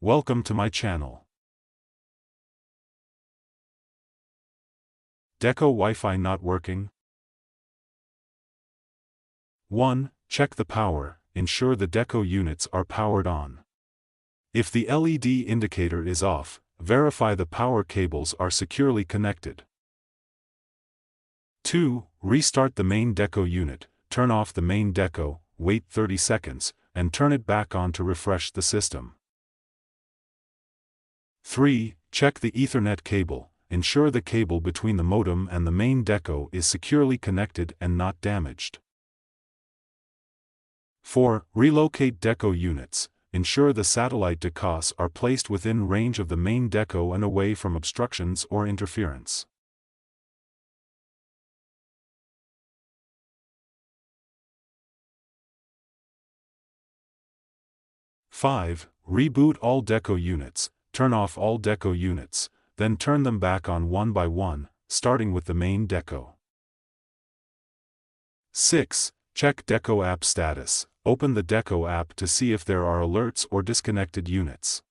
Welcome to my channel. Deco Wi-Fi not working? 1. Check the power, ensure the Deco units are powered on. If the LED indicator is off, verify the power cables are securely connected. 2. Restart the main Deco unit, turn off the main Deco, wait 30 seconds, and turn it back on to refresh the system. 3. Check the Ethernet cable, ensure the cable between the modem and the main Deco is securely connected and not damaged. 4. Relocate Deco units, ensure the satellite decos are placed within range of the main Deco and away from obstructions or interference. Five. Reboot all Deco units, turn off all Deco units, then turn them back on one by one, starting with the main Deco. 6. Check Deco app status, open the Deco app to see if there are alerts or disconnected units.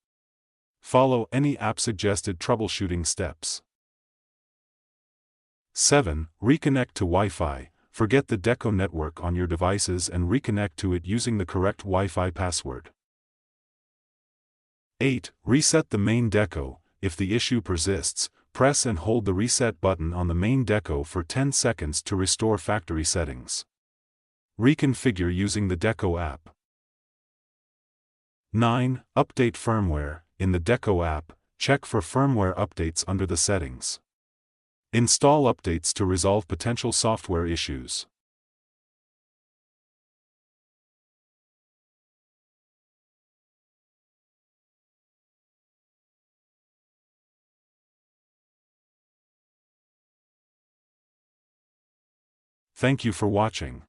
Follow any app-suggested troubleshooting steps. 7. Reconnect to Wi-Fi, forget the Deco network on your devices and reconnect to it using the correct Wi-Fi password. 8. Reset the main Deco, if the issue persists, press and hold the reset button on the main Deco for 10 seconds to restore factory settings. Reconfigure using the Deco app. 9. Update firmware, in the Deco app, check for firmware updates under the settings. Install updates to resolve potential software issues. Thank you for watching.